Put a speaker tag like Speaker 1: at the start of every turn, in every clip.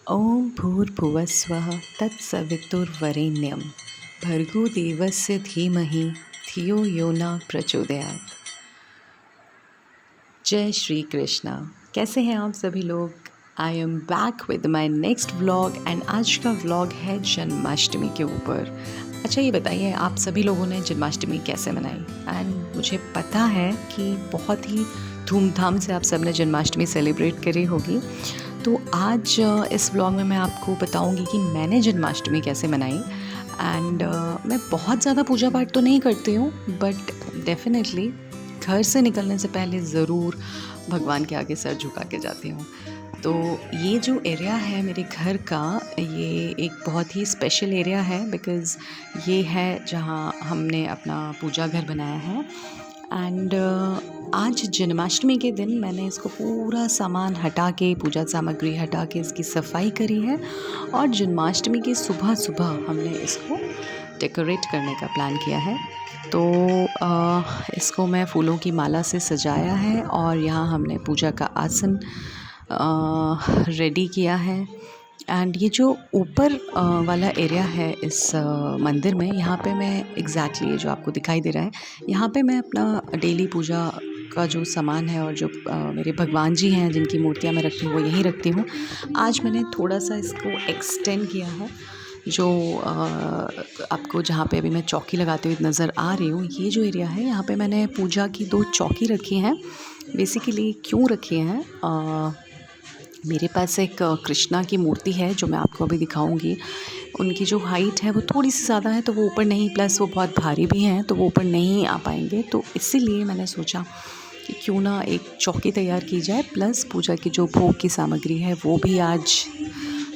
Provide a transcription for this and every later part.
Speaker 1: ॐ भूर्भुवस्वः तत्सवितुर्वरेण्यं भर्गो देवस्य धीमहि धियो यो न प्रचोदयात्। जय श्री कृष्णा। कैसे हैं आप सभी लोग? I am back with my next vlog and आज का व्लॉग है जन्माष्टमी के ऊपर। अच्छा, ये बताइए आप सभी लोगों ने जन्माष्टमी कैसे मनाई? एंड मुझे पता है कि बहुत ही धूमधाम से आप सब ने जन्माष्टमी सेलिब्रेट करी होगी। तो आज इस व्लॉग में मैं आपको बताऊंगी कि मैंने जन्माष्टमी कैसे मनाई। एंड मैं बहुत ज़्यादा पूजा पाठ तो नहीं करती हूँ, बट डेफिनेटली घर से निकलने से पहले ज़रूर भगवान के आगे सर झुका के जाती हूँ। तो ये जो एरिया है मेरे घर का, ये एक बहुत ही स्पेशल एरिया है बिकॉज़ ये है जहाँ हमने अपना पूजा घर बनाया है। एंड आज जन्माष्टमी के दिन मैंने इसको पूरा सामान हटा के, पूजा सामग्री हटा के इसकी सफाई करी है और जन्माष्टमी की सुबह सुबह हमने इसको डेकोरेट करने का प्लान किया है। तो इसको मैं फूलों की माला से सजाया है और यहाँ हमने पूजा का आसन रेडी किया है। एंड ये जो ऊपर वाला एरिया है इस मंदिर में, यहाँ पे मैं एग्जैक्टली ये जो आपको दिखाई दे रहा है, यहाँ पे मैं अपना डेली पूजा का जो सामान है और जो मेरे भगवान जी हैं जिनकी मूर्तियाँ मैं रखती हूँ वो यहीं रखती हूँ। आज मैंने थोड़ा सा इसको एक्सटेंड किया है। जो आपको जहाँ पे अभी मैं चौकी लगाते हुए नज़र आ रही हूँ, ये जो एरिया है यहाँ पे मैंने पूजा की 2 चौकी रखी हैं। बेसिकली क्यों रखी हैं, मेरे पास एक कृष्णा की मूर्ति है जो मैं आपको अभी दिखाऊंगी। उनकी जो हाइट है वो थोड़ी सी ज़्यादा है, तो वो ऊपर नहीं, प्लस वो बहुत भारी भी हैं तो वो ऊपर नहीं आ पाएंगे। तो इसीलिए मैंने सोचा कि क्यों ना एक चौकी तैयार की जाए, प्लस पूजा की जो भोग की सामग्री है वो भी आज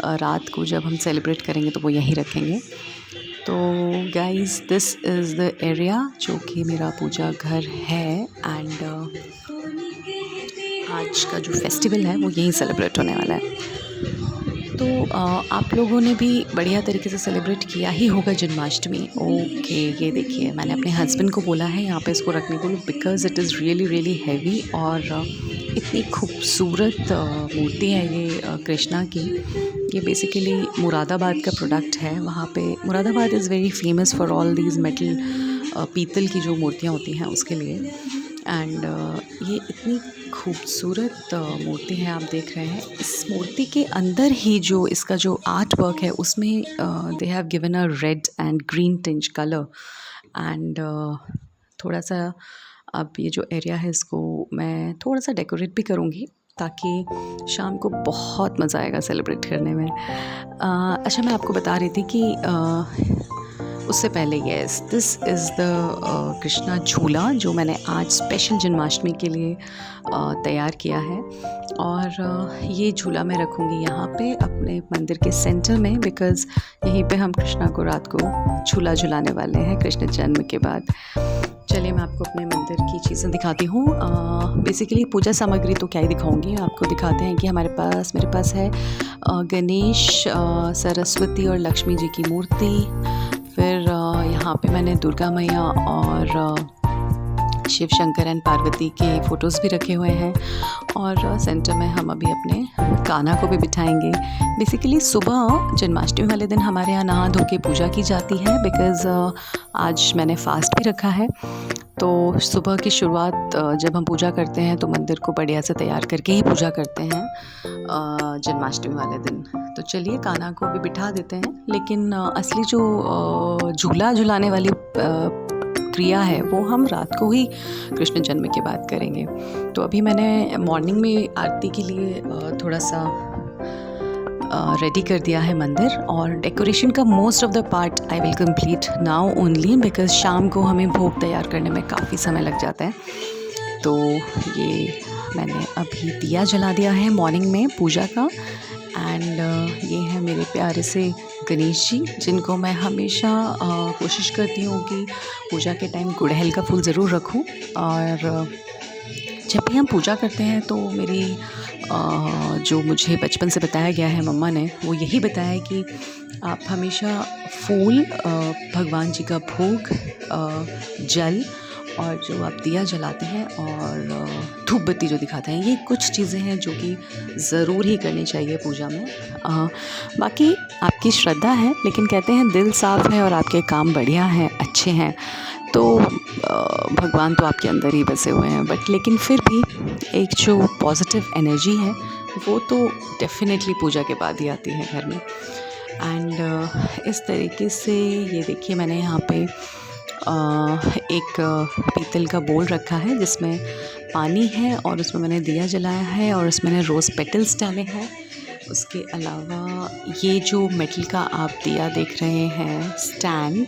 Speaker 1: रात को जब हम सेलिब्रेट करेंगे तो वो यहीं रखेंगे। तो guys, this is the area जो कि मेरा पूजा घर है। एंड आज का जो फेस्टिवल है वो यहीं सेलिब्रेट होने वाला है। तो आप लोगों ने भी बढ़िया तरीके से सेलिब्रेट किया ही होगा जन्माष्टमी। ओके, ये देखिए मैंने अपने हस्बैंड को बोला है यहाँ पे इसको रखने को, because it is really really heavy और इतनी खूबसूरत मूर्ति है ये कृष्णा की। ये बेसिकली मुरादाबाद का प्रोडक्ट है। वहाँ पे Moradabad is very famous for all these metal, पीतल की जो मूर्तियाँ होती हैं उसके लिए। एंड ये इतनी खूबसूरत मूर्ति है, आप देख रहे हैं। इस मूर्ति के अंदर ही जो इसका जो आर्ट वर्क है उसमें they have given a red and green tinge colour. And थोड़ा सा अब ये जो एरिया है इसको मैं थोड़ा सा डेकोरेट भी करूँगी ताकि शाम को बहुत मज़ा आएगा सेलिब्रेट करने में। अच्छा, मैं आपको बता रही थी कि उससे पहले yes, this is the Krishna झूला जो मैंने आज स्पेशल जन्माष्टमी के लिए तैयार किया है। और ये झूला मैं रखूँगी यहाँ पे अपने मंदिर के सेंटर में, बिकॉज़ यहीं पे हम कृष्णा को रात को झूला झुलाने वाले हैं कृष्ण जन्म के बाद। चलिए मैं आपको अपने मंदिर की चीज़ें दिखाती हूँ। बेसिकली पूजा सामग्री तो क्या ही दिखाऊंगी, आपको दिखाते हैं कि मेरे पास है गणेश, सरस्वती और लक्ष्मी जी की मूर्ति। फिर यहाँ पे मैंने दुर्गा मैया और शिव शंकर एंड पार्वती के फ़ोटोज़ भी रखे हुए हैं। और सेंटर में हम अभी अपने कान्हा को भी बिठाएंगे। बेसिकली सुबह जन्माष्टमी वाले दिन हमारे यहाँ नहा धो के पूजा की जाती है, बिकॉज़ आज मैंने फास्ट भी रखा है। तो सुबह की शुरुआत जब हम पूजा करते हैं तो मंदिर को बढ़िया से तैयार करके ही पूजा करते हैं जन्माष्टमी वाले दिन। तो चलिए कान्हा को भी बिठा देते हैं, लेकिन असली जो झूला झुलाने वाली क्रिया है वो हम रात को ही कृष्ण जन्म के बाद करेंगे। तो अभी मैंने मॉर्निंग में आरती के लिए थोड़ा सा रेडी कर दिया है मंदिर, और डेकोरेशन का most of the part I will complete now only, because शाम को हमें भोग तैयार करने में काफ़ी समय लग जाता है। तो ये मैंने अभी दिया जला दिया है मॉर्निंग में पूजा का। एंड ये है मेरे प्यारे से गणेश जी, जिनको मैं हमेशा कोशिश करती हूँ कि पूजा के टाइम गुड़हल का फूल ज़रूर रखूँ। और जब भी हम पूजा करते हैं तो मेरी जो मुझे बचपन से बताया गया है मम्मा ने, वो यही बताया है कि आप हमेशा फूल, भगवान जी का भोग, जल और जो आप दिया जलाते हैं और धूप बत्ती जो दिखाते हैं, ये कुछ चीज़ें हैं जो कि ज़रूर ही करनी चाहिए पूजा में। बाकी आपकी श्रद्धा है, लेकिन कहते हैं दिल साफ़ है और आपके काम बढ़िया हैं, अच्छे हैं, तो भगवान तो आपके अंदर ही बसे हुए हैं। बट लेकिन फिर भी एक जो पॉजिटिव एनर्जी है वो तो डेफ़िनेटली पूजा के बाद ही आती है घर में। एंड इस तरीके से ये देखिए, मैंने यहाँ पे एक पीतल का बोल रखा है जिसमें पानी है और उसमें मैंने दिया जलाया है और उसमें मैंने रोज़ पेटल्स डाले हैं। उसके अलावा ये जो मेटल का आप दिया देख रहे हैं stand,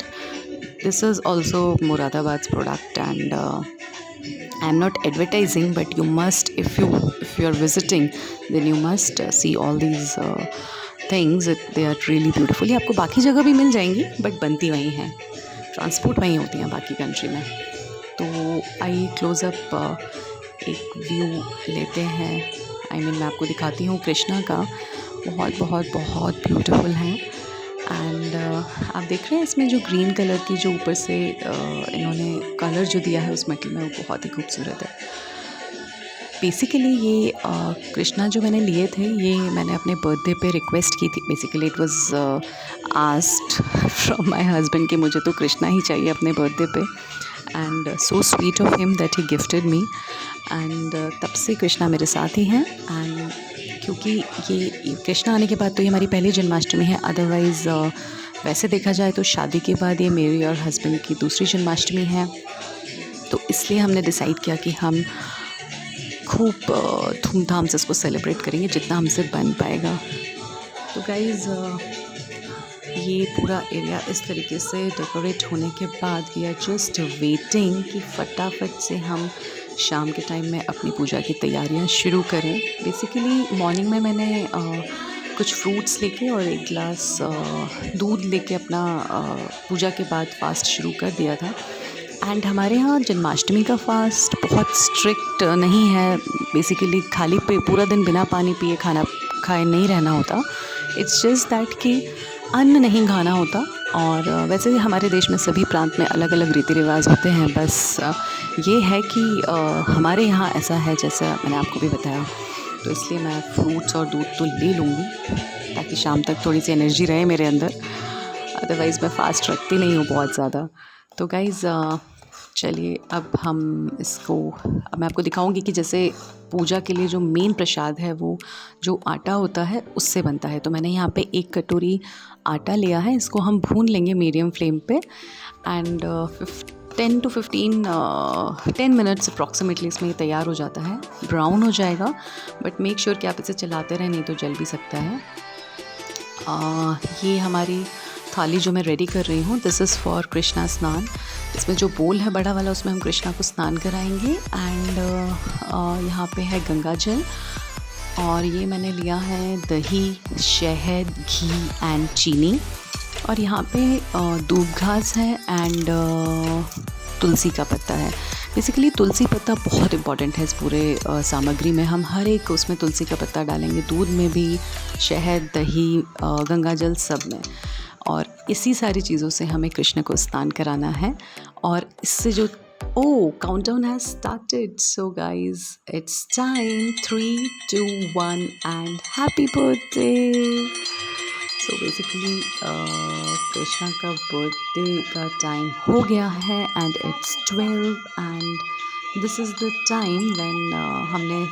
Speaker 1: this is also Moradabad product and I am not advertising, but you must, if you are visiting then you must see all these things, they are really beautiful. ये आपको बाकी जगह भी मिल जाएंगी बट बनती वहीं हैं, ट्रांसपोर्ट वहीं होती हैं बाकी कंट्री में। तो आइए क्लोज़अप एक व्यू लेते हैं। मैं आपको दिखाती हूँ कृष्णा का, बहुत बहुत बहुत ब्यूटीफुल है। एंड आप देख रहे हैं इसमें जो ग्रीन कलर की जो ऊपर से इन्होंने कलर जो दिया है उस मेटल में, वो बहुत ही खूबसूरत है। बेसिकली ये कृष्णा जो मैंने लिए थे, ये मैंने अपने बर्थडे पे रिक्वेस्ट की थी। Basically it was asked from my husband कि मुझे तो कृष्णा ही चाहिए अपने बर्थडे पे, and so sweet of him that he gifted me. And तब से कृष्णा मेरे साथ ही हैं। एंड क्योंकि ये कृष्णा आने के बाद तो ये हमारी पहली जन्माष्टमी है, अदरवाइज़ वैसे देखा जाए तो शादी के बाद ये मेरी और हस्बैंड की दूसरी जन्माष्टमी है। तो इसलिए हमने डिसाइड किया कि हम खूब धूमधाम से इसको सेलिब्रेट करेंगे जितना हमसे बन पाएगा। तो गाइज़ ये पूरा एरिया इस तरीके से डेकोरेट होने के बाद वी आर जस्ट वेटिंग कि फटाफट से हम शाम के टाइम में अपनी पूजा की तैयारियां शुरू करें। बेसिकली मॉर्निंग में मैंने कुछ फ्रूट्स लेके और एक गिलास दूध लेके अपना पूजा के बाद फास्ट शुरू कर दिया था। एंड हमारे यहाँ जन्माष्टमी का फास्ट बहुत स्ट्रिक्ट नहीं है। बेसिकली खाली पे पूरा दिन बिना पानी पिए खाना खाए नहीं रहना होता। इट्स जस्ट दैट कि अन्न नहीं खाना होता। और वैसे भी हमारे देश में सभी प्रांत में अलग अलग रीति रिवाज होते हैं। बस ये है कि हमारे यहाँ ऐसा है, जैसा मैंने आपको भी बताया। तो इसलिए मैं फ्रूट्स और दूध तो ले लूँगी ताकि शाम तक थोड़ी सी एनर्जी रहे मेरे अंदर। अदरवाइज़ मैं फ़ास्ट रखती नहीं हूँ बहुत ज़्यादा। तो गाइज़ चलिए अब मैं आपको दिखाऊंगी कि जैसे पूजा के लिए जो मेन प्रसाद है वो जो आटा होता है उससे बनता है। तो मैंने यहाँ पे 1 कटोरी आटा लिया है, इसको हम भून लेंगे मीडियम फ्लेम पे। एंड 10 मिनट्स अप्रॉक्सीमेटली इसमें ये तैयार हो जाता है, ब्राउन हो जाएगा। बट मेक श्योर कि आप इसे चलाते रहें, नहीं तो जल भी सकता है। ये हमारी थाली जो मैं रेडी कर रही हूँ, दिस इज़ फॉर कृष्णा स्नान। इसमें जो बोल है बड़ा वाला, उसमें हम कृष्णा को स्नान कराएंगे। एंड यहाँ पे है गंगा जल, और ये मैंने लिया है दही, शहद, घी एंड चीनी। और यहाँ पे दूब घास है एंड तुलसी का पत्ता है। बेसिकली तुलसी पत्ता बहुत इम्पॉर्टेंट है इस पूरे सामग्री में। हम हर एक उसमें तुलसी का पत्ता डालेंगे, दूध में भी, शहद, दही, गंगा जल, सब में। और इसी सारी चीज़ों से हमें कृष्ण को स्नान कराना है। और इससे जो countdown has started, so guys it's time 3, 2, 1 and happy birthday. So basically Krishna का बर्थडे का टाइम हो गया है and it's 12 and this is the time when हमने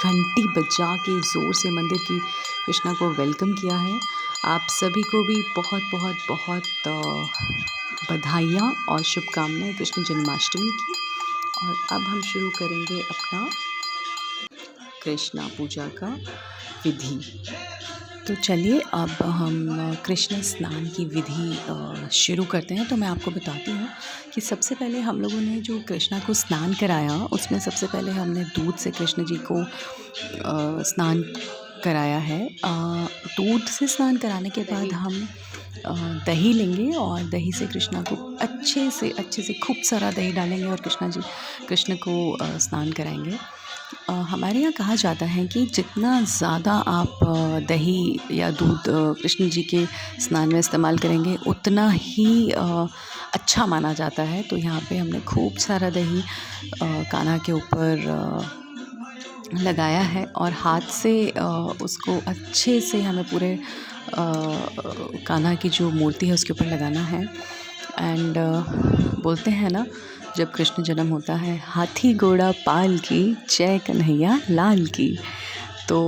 Speaker 1: घंटी बजा के ज़ोर से मंदिर की कृष्णा को वेलकम किया है। आप सभी को भी बहुत बहुत बहुत बधाइयाँ और शुभकामनाएं कृष्ण जन्माष्टमी की। और अब हम शुरू करेंगे अपना कृष्णा पूजा का विधि। तो चलिए अब हम कृष्ण स्नान की विधि शुरू करते हैं। तो मैं आपको बताती हूँ कि सबसे पहले हम लोगों ने जो कृष्णा को स्नान कराया, उसमें सबसे पहले हमने दूध से कृष्ण जी को स्नान कराया है। दूध से स्नान कराने के बाद हम दही लेंगे और दही से कृष्णा को अच्छे से खूब सारा दही डालेंगे और कृष्ण को स्नान कराएंगे। हमारे यहाँ कहा जाता है कि जितना ज़्यादा आप दही या दूध कृष्ण जी के स्नान में इस्तेमाल करेंगे उतना ही अच्छा माना जाता है। तो यहाँ पे हमने खूब सारा दही कान्हा के ऊपर लगाया है और हाथ से उसको अच्छे से हमें पूरे कान्हा की जो मूर्ति है उसके ऊपर लगाना है। एंड बोलते हैं ना, जब कृष्ण जन्म होता है, हाथी घोड़ा पाल की जय कन्हैया लाल की। तो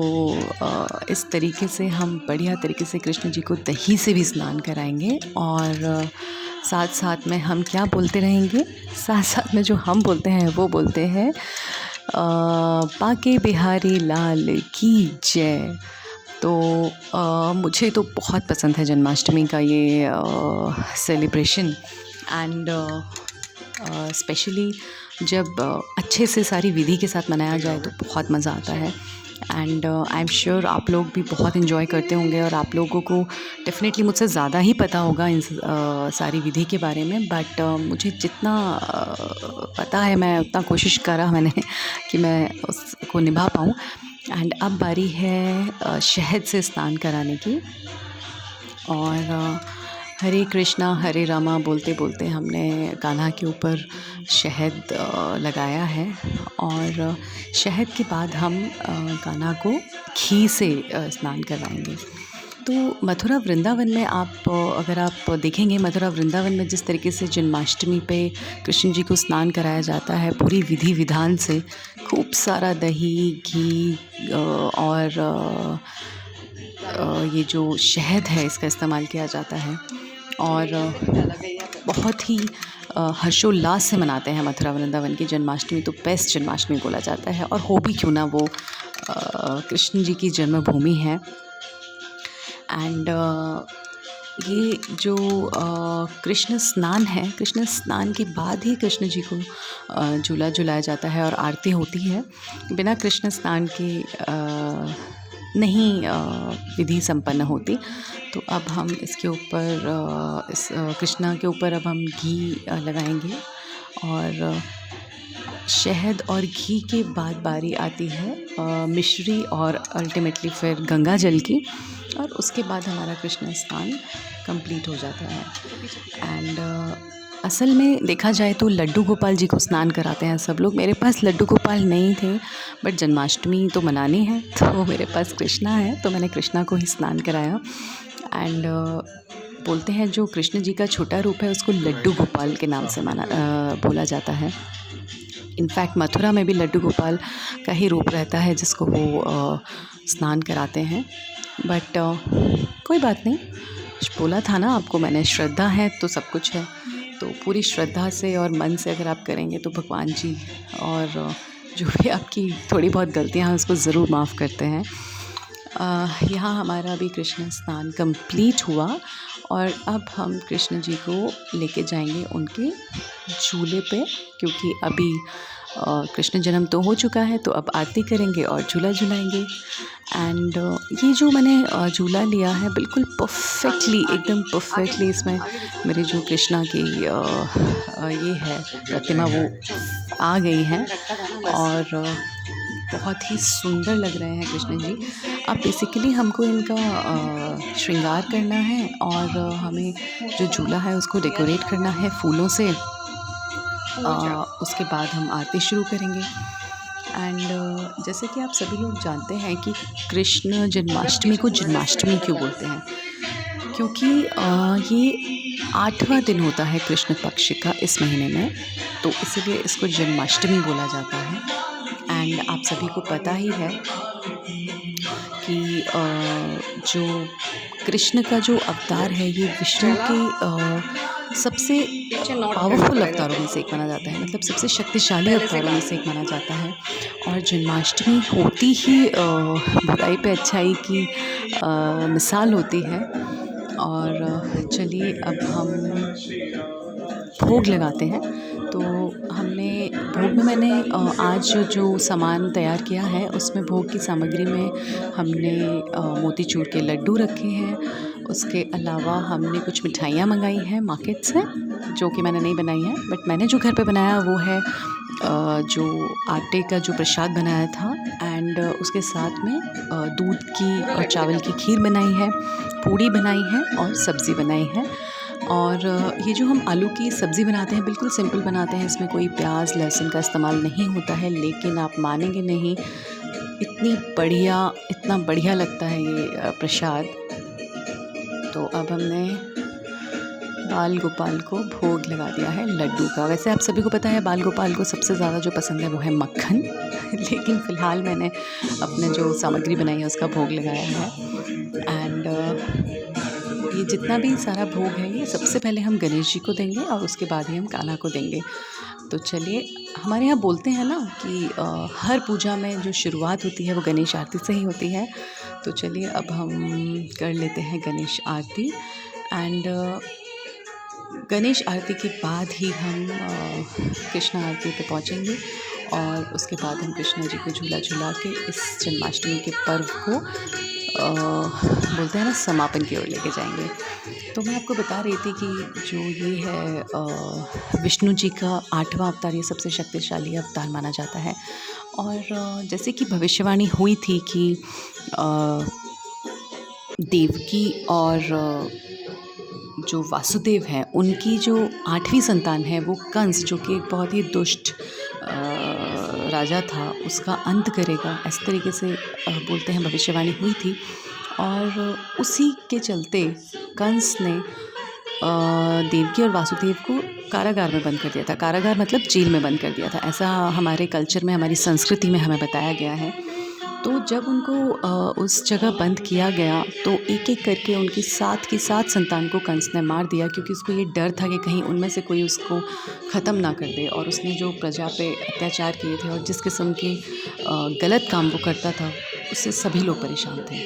Speaker 1: इस तरीके से हम बढ़िया तरीके से कृष्ण जी को दही से भी स्नान कराएंगे। और साथ साथ में हम क्या बोलते रहेंगे, साथ साथ में जो हम बोलते हैं वो बोलते हैं बाके बिहारी लाल की जय। तो मुझे तो बहुत पसंद है जन्माष्टमी का ये सेलिब्रेशन। एंड स्पेशली जब अच्छे से सारी विधि के साथ मनाया जाए तो बहुत मज़ा आता है। एंड आई एम श्योर आप लोग भी बहुत इन्जॉय करते होंगे और आप लोगों को डेफ़िनेटली मुझसे ज़्यादा ही पता होगा इन सारी विधि के बारे में। बट मुझे जितना पता है मैं उतना कोशिश करा मैंने कि मैं उसको निभा पाऊँ। एंड अब बारी है शहद से स्नान कराने की। और हरे कृष्णा हरे रामा बोलते बोलते हमने कान्हा के ऊपर शहद लगाया है। और शहद के बाद हम कान्हा को घी से स्नान करवाएंगे। तो मथुरा वृंदावन में अगर आप देखेंगे, मथुरा वृंदावन में जिस तरीके से जन्माष्टमी पे कृष्ण जी को स्नान कराया जाता है पूरी विधि विधान से, खूब सारा दही घी और ये जो शहद है इसका इस्तेमाल किया जाता है। और बहुत ही हर्षोल्लास से मनाते हैं मथुरा वृंदावन की जन्माष्टमी। तो बेस्ट जन्माष्टमी बोला जाता है, और हो भी क्यों ना, वो कृष्ण जी की जन्मभूमि है। एंड ये जो कृष्ण स्नान है, कृष्ण स्नान के बाद ही कृष्ण जी को झूला झुलाया जाता है और आरती होती है। बिना कृष्ण स्नान के नहीं विधि संपन्न होती। तो अब हम इसके ऊपर इस कृष्णा के ऊपर अब हम घी लगाएंगे। और शहद और घी के बाद बारी आती है मिश्री और अल्टीमेटली फिर गंगा जल की। और उसके बाद हमारा कृष्ण स्नान कंप्लीट हो जाता है। एंड असल में देखा जाए तो लड्डू गोपाल जी को स्नान कराते हैं सब लोग। मेरे पास लड्डू गोपाल नहीं थे, बट जन्माष्टमी तो मनानी है तो मेरे पास कृष्णा है, तो मैंने कृष्णा को ही स्नान कराया। एंड बोलते हैं जो कृष्ण जी का छोटा रूप है उसको लड्डू गोपाल के नाम से बोला जाता है। इनफैक्ट मथुरा में भी लड्डू गोपाल का ही रूप रहता है जिसको वो स्नान कराते हैं। बट कोई बात नहीं, बोला था ना आपको मैंने, श्रद्धा है तो सब कुछ है। तो पूरी श्रद्धा से और मन से अगर आप करेंगे तो भगवान जी और जो भी आपकी थोड़ी बहुत गलतियां हैं उसको ज़रूर माफ़ करते हैं। यहाँ हमारा भी कृष्ण स्नान कंप्लीट हुआ और अब हम कृष्ण जी को लेके जाएंगे उनके झूले पे, क्योंकि अभी कृष्ण जन्म तो हो चुका है, तो अब आरती करेंगे और झूला झुलाएंगे। एंड ये जो मैंने झूला लिया है बिल्कुल परफेक्टली, एकदम परफेक्टली इसमें मेरे जो कृष्णा की ये है प्रतिमा वो आ गई है और बहुत ही सुंदर लग रहे हैं कृष्ण जी। अब बेसिकली हमको इनका श्रृंगार करना है और हमें जो झूला है उसको डेकोरेट करना है फूलों से। उसके बाद हम आरती शुरू करेंगे। एंड जैसे कि आप सभी लोग जानते हैं कि कृष्ण जन्माष्टमी को जन्माष्टमी क्यों बोलते हैं, क्योंकि ये 8वां दिन होता है कृष्ण पक्ष का इस महीने में, तो इसीलिए इसको जन्माष्टमी बोला जाता है। एंड आप सभी को पता ही है कि जो कृष्ण का जो अवतार है ये विष्णु के सबसे पावरफुल अवतारों में से एक माना जाता है, मतलब सबसे शक्तिशाली अवतारों में से एक माना जाता है। और जन्माष्टमी होती ही बुराई पे अच्छाई की मिसाल होती है। और चलिए अब हम भोग लगाते हैं। तो हमने भोग में मैंने आज जो सामान तैयार किया है उसमें भोग की सामग्री में हमने मोतीचूर के लड्डू रखे हैं। उसके अलावा हमने कुछ मिठाइयाँ मंगाई हैं मार्केट से, जो कि मैंने नहीं बनाई हैं, बट मैंने जो घर पे बनाया वो है जो आटे का जो प्रसाद बनाया था एंड उसके साथ में दूध की और चावल की खीर बनाई है, पूड़ी बनाई है और सब्ज़ी बनाई है। और ये जो हम आलू की सब्ज़ी बनाते हैं बिल्कुल सिंपल बनाते हैं, इसमें कोई प्याज़ लहसुन का इस्तेमाल नहीं होता है, लेकिन आप मानेंगे नहीं, इतना बढ़िया लगता है ये प्रसाद। तो अब हमने बाल गोपाल को भोग लगा दिया है लड्डू का। वैसे आप सभी को पता है बाल गोपाल को सबसे ज़्यादा जो पसंद है वो है मक्खन लेकिन फ़िलहाल मैंने अपने जो सामग्री बनाई है उसका भोग लगाया है। एंड ये जितना भी सारा भोग है ये सबसे पहले हम गणेश जी को देंगे और उसके बाद ही हम कान्हा को देंगे। तो चलिए, हमारे यहाँ बोलते हैं ना कि हर पूजा में जो शुरुआत होती है वो गणेश आरती से ही होती है। तो चलिए अब हम कर लेते हैं गणेश आरती। एंड गणेश आरती के बाद ही हम कृष्ण आरती पे पहुँचेंगे और उसके बाद हम कृष्ण जी को झूला झूला के इस जन्माष्टमी के पर्व को बोलते हैं ना समापन की ओर लेके जाएंगे। तो मैं आपको बता रही थी कि जो ये है विष्णु जी का 8वां अवतार, ये सबसे शक्तिशाली अवतार माना जाता है। और जैसे कि भविष्यवाणी हुई थी कि देवकी और जो वासुदेव हैं उनकी जो 8वीं संतान है वो कंस, जो कि एक बहुत ही दुष्ट राजा था, उसका अंत करेगा, इस तरीके से बोलते हैं भविष्यवाणी हुई थी। और उसी के चलते कंस ने देवकी और वासुदेव को कारागार में बंद कर दिया था। कारागार मतलब जेल में बंद कर दिया था, ऐसा हमारे कल्चर में, हमारी संस्कृति में हमें बताया गया है। तो जब उनको उस जगह बंद किया गया तो एक-एक करके उनकी 7 की 7 संतान को कंस ने मार दिया, क्योंकि उसको ये डर था कि कहीं उनमें से कोई उसको ख़त्म ना कर दे। और उसने जो प्रजा पे अत्याचार किए थे और जिस किस्म के गलत काम वो करता था, उससे सभी लोग परेशान थे।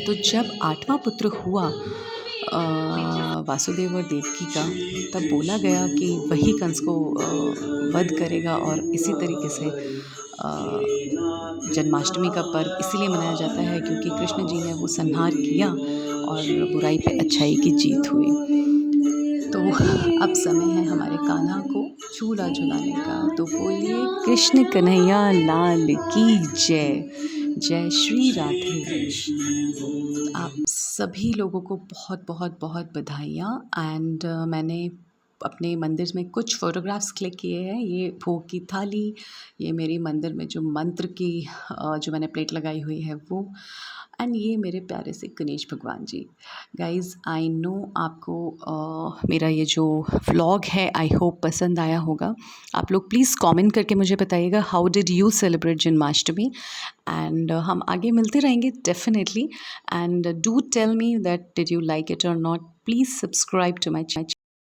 Speaker 1: तो जब 8वां पुत्र हुआ वासुदेव और देवकी का, तब बोला गया कि वही कंस को वध करेगा। और इसी तरीके से जन्माष्टमी का पर्व इसीलिए मनाया जाता है क्योंकि कृष्ण जी ने वो संहार किया और बुराई पे अच्छाई की जीत हुई। तो अब समय है हमारे कान्हा को झूला झुलाने का। तो बोलिए कृष्ण कन्हैया लाल की जय। जय श्री राधे। आप सभी लोगों को बहुत बहुत बहुत बधाइयाँ। एंड मैंने अपने मंदिर में कुछ फ़ोटोग्राफ्स क्लिक किए हैं। ये भोग की थाली, ये मेरी मंदिर में जो मंत्र की जो मैंने प्लेट लगाई हुई है वो, एंड ये मेरे प्यारे से गणेश भगवान जी। गाइज़ आई नो आपको मेरा ये जो व्लॉग है आई होप पसंद आया होगा। आप लोग प्लीज़ कमेंट करके मुझे बताइएगा how did you celebrate Janmashtami. And हम आगे मिलते रहेंगे definitely. And do tell me that did you like it और not. Please subscribe to my channel.